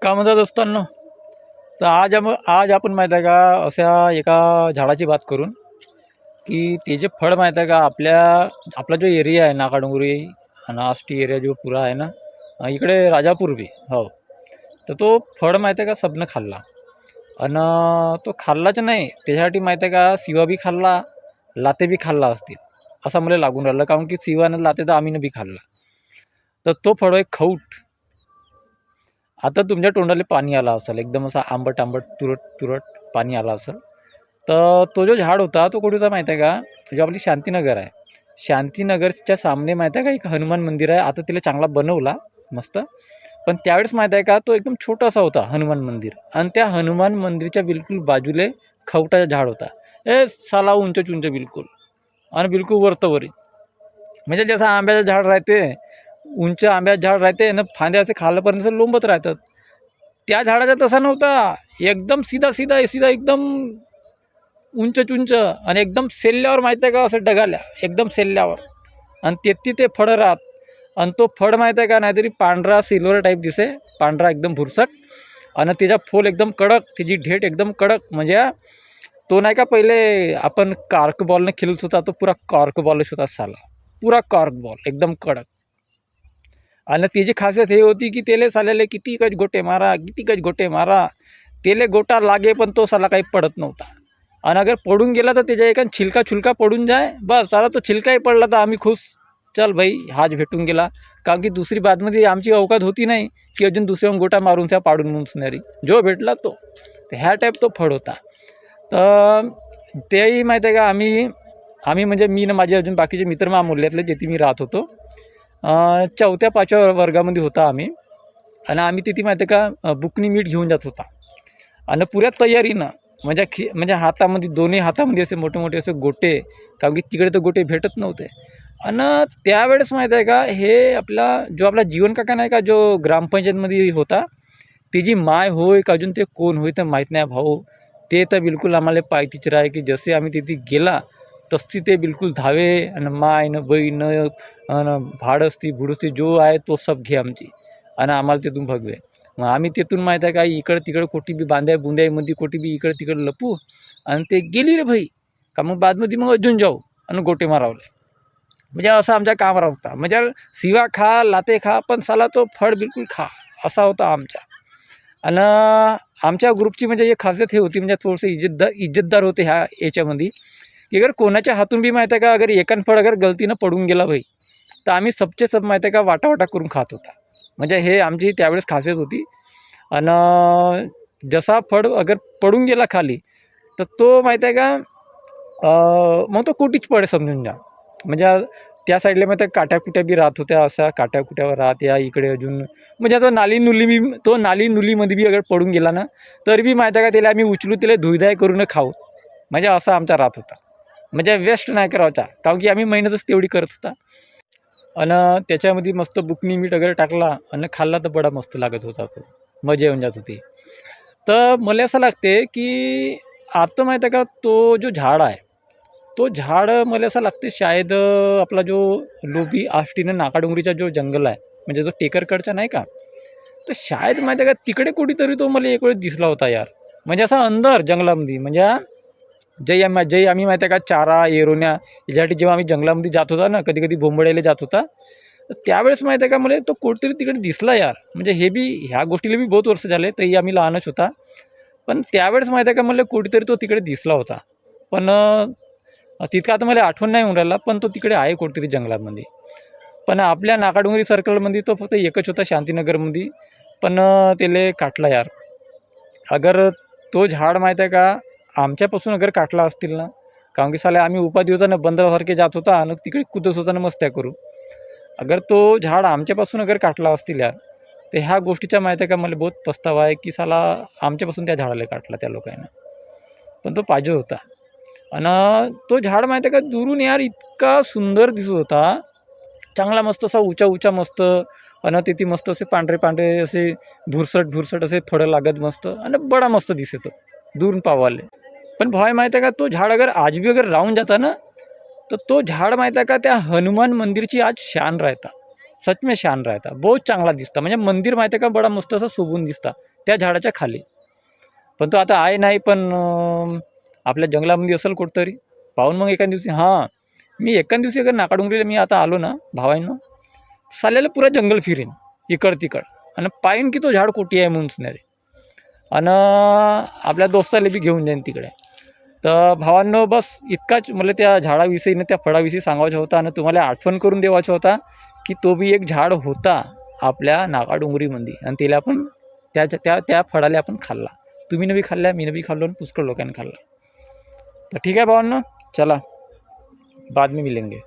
का म्हणतात दोस्तांनो, तर आज आपण माहीत आहे का अशा एका झाडाची बात करून की ते जे फळ माहीत आहे का आपला जो एरिया आहे नाकाडोंगरी आणि आष्टी एरिया जो पुरा आहे ना, इकडे राजापूर बी हो. तर तो फळ माहीत आहे का सबनं खाल्ला. आणि तो खाल्लाच नाही त्याच्यासाठी माहीत आहे का शिवा बी खाल्ला, लाते बी खाल्ला असतील असं मला लागून राहिलं. कारण की शिवानं लाते तर आम्हीनं बी खाल्ला. तर तो फळ आहे खौट. आता तुमच्या तोंडाला पाणी आलं असेल, एकदम असा आंबट आंबट तुरट तुरट पाणी आलं असेल. तर तो जो झाड होता तो कुठे होता माहीत आहे का, जो आपली शांतीनगर आहे, शांतीनगरच्या सामने माहीत आहे का एक हनुमान मंदिर आहे. आता तिला चांगला बनवला मस्त. पण त्यावेळेस माहीत आहे का तो एकदम छोटासा होता हनुमान मंदिर, आणि त्या हनुमान मंदिरच्या बिलकुल बाजूले खवटाचा झाड होता. साला उंच उंच बिलकुल, आणि बिलकुल वरतवरी, म्हणजे जसं आंब्याचं झाड राहते, उंच आंब्याचं झाड राहते ना, फांद्या असे खालपर्यंत लोंबत राहतात. त्या झाडाचा तसा नव्हता, एकदम सीधा सीधा सीधा एकदम उंच उंच, आणि एकदम सेल्ल्यावर माहीत आहे का असं डगाल्या एकदम सेल्ल्यावर, आणि तेती ते फळं राहत. आणि तो फळ माहीत आहे का नाहीतरी पांढरा सिल्वर टाईप दिसे, पांढरा एकदम भुरसट, आणि त्याचा फूल एकदम कडक, त्याची ढेट एकदम कडक. म्हणजे तो नाही का पहिले आपण कार्क बॉलने खेळत होता, तो पुरा कॉर्क बॉलच होता साला, पुरा कॉर्क बॉल एकदम कडक. आणि त्याची खासियत हे होती की तेले साल्याले किती कच गोटे मारा, किती कच गोटे मारा, तेले गोटा लागे पण तो साला काही पडत नव्हता. आणि अगर पडून गेला तर त्याच्या एका छिलका पडून जाय, बस साला तो छिलकाही पडला तर आम्ही खुश, चल भाई हाच भेटून गेला. कारण की दुसरी बादमध्ये आमची अवकात होती नाही की अजून दुसऱ्या गोटा मारून त्या पाडून मुंचणारी, जो भेटला तो. तर ह्या टाईप तो फळ होता. तर तेही माहीत आहे का आम्ही म्हणजे मी ना माझे अजून बाकीचे मित्र महामूल्यातले जेथे मी राहत होतो, 4थ्या-5व्या वर्गामध्ये होता आम्ही. आणि आम्ही तिथे माहिती आहे का बुकनी मीठ घेऊन जात होता, आणि पुऱ्या तयारीनं, म्हणजे हातामध्ये दोन्ही हातामध्ये असे मोठे मोठे असे गोटे, कारण की तिकडे तर गोटे भेटत नव्हते. आणि त्यावेळेस माहीत आहे का हे आपला जीवन काका नाही का, जो ग्रामपंचायतमध्ये होता, त्याची माय होय का अजून ते कोण होय तर माहीत नाही भाऊ. ते तर बिलकुल आम्हाला पायतीच राहे की जसे आम्ही तिथे गेला तशी ते बिलकुल धावे, आणि माय न बहीण न भाडसती भुडसती जो आहे तो सब घे आमची, आणि आम्हाला तिथून भगवे. मग आम्ही तिथून माहीत आहे का इकडं तिकडं कोटी बी बांध्या बुंद्यामध्ये कोटी बी इकडं तिकडं लपू, आणि ते गेली रे भाई का मग बादमध्ये मग अजून जाऊ आणि गोटे मारावले. म्हणजे असं आमच्या काम होता. म्हणजे शिवा खा लाते खा पण साला तो फळ बिलकुल खा, असा होता आमच्या. आणि आमच्या ग्रुपची म्हणजे एक खासियत हे होती, म्हणजे थोडंसं इज्जतदार होते ह्या याच्यामध्ये, की अगर कोणाच्या हातून बी माहीत आहे का अगर एकान फळ अगर गलतीनं पडून गेला भाई, तर आम्ही सबचे सब माहीत आहे का वाटावाटा करून खात होता. म्हणजे हे आमची त्यावेळेस खासियत होती. आणि जसा फळ अगर पडून गेला खाली तर तो माहीत आहे का मग तो कुठीच पडे समजून जा. म्हणजे त्या साईडला मग त्या काट्याकुट्या बी राहत होत्या, अशा काट्याकुट्यावर राहत या इकडे अजून, म्हणजे तो नाली नुलीमध्ये बी अगर पडून गेला ना तर बी माहीत आहे का त्याला आम्ही उचलू, त्याला धुईधाय करून खाऊ. म्हणजे असा आमचा राहत होता. म्हणजे वेस्ट नाही करायचा, कारण की आम्ही मेहनतच तेवढी करत होता. आणि त्याच्यामध्ये मस्त बुकनी मीठ वगैरे टाकला आणि खाल्ला तर बडा मस्त लागत होता तो, मजा येऊन जात होती. तर मला असं लागते की आता माहीत आहे का तो जो झाड आहे, तो झाड मला असं लागते शायद आपला जो लोभी आष्टीनं नाकाडोंगरीचा जो जंगल आहे, म्हणजे जो टेकरकडचा नाही का, तर शायद माहीत आहे का तिकडे कुठेतरी तो मला एक वेळेस दिसला होता यार. म्हणजे असा अंदर जंगलामध्ये, म्हणजे जय आम्ही माहीत आहे का चारा एरोन्या याच्यासाठी जेव्हा आम्ही जंगलामध्ये जात होता ना, कधी कधी बोंबडायला जात होता, तर त्यावेळेस माहीत आहे का मला तो कुठेतरी तिकडे दिसला यार. म्हणजे ह्या गोष्टीला बी बहुत वर्ष झाले, तरी आम्ही लहानच होता. पण त्यावेळेस माहीत आहे का मला कुठेतरी तो तिकडे दिसला होता. पण तितकं आता मला आठवण नाही होऊन राहिला, पण तो तिकडे आहे कुठेतरी जंगलामध्ये. पण आपल्या नाकाडोंगरी सर्कलमध्ये तो फक्त एकच होता शांतीनगरमध्ये. पण त्याला काटला यार. अगर तो झाड माहीत आहे का आमच्यापासून अगर काटला असतील ना, कारण की साले आम्ही उपाधी होता ना बंदरासारखे जात होता आणि तिकडे कुदत होता ना मस्त्या करू. अगर तो झाड आमच्यापासून अगर काटला असतील यार, तर ह्या गोष्टीचा माहीत आहे का मला बहुत पस्तावा आहे की साला आमच्यापासून त्या झाडाला काटला त्या लोकांना. पण तो पाहिजे होता. आणि तो झाड माहीत आहे का दुरून यार इतका सुंदर दिसत होता, चांगला मस्त असा उंचा मस्त, आणि तिथे मस्त असे पांढरे असे भुरसट असे फळं लागत मस्त, आणि बडा मस्त दिसत दुरून पावाले. पण भाई माहीत आहे का तो झाड अगर आज बी अगर राहून जाता ना, तर तो झाड माहीत आहे का त्या हनुमान मंदिरची आज शान राहता, सच में शान राहता, बहुत चांगला दिसता. म्हणजे मंदिर माहीत आहे का बडा मस्त असं शोभून दिसता त्या झाडाच्या खाली. पण तो आता आहे नाही, पण आपल्या जंगलामध्ये असेल कुठंतरी. पाहून मग एका दिवशी मी एका दिवशी अगर नाकाडोंगरीला मी आता आलो ना भावांनो, साल्याला पुरा जंगल फिरेन इकड तिकड आणि पाहीन की तो झाड कोठी आहे म्हणून नाही, आणि आपल्या दोस्ताला बी घेऊन जाईन तिकडे. तर भावांनो, बस इतकाच मला त्या झाडाविषयी ना त्या फळाविषयी सांगायचं होतं आणि तुम्हाला आठवण करून देवायचं होता की तो बी एक झाड होता आपल्या नाकाडोंगरीमध्ये, आणि त्याला आपण त्या फळाला आपण खाल्ला. तुम्ही बी खाल्ल्या, मी बी खाल्लो, आणि पुष्कळ लोकांनी खाल्ला. तर ठीक आहे भावांनो, चला बाद में मिलेंगे.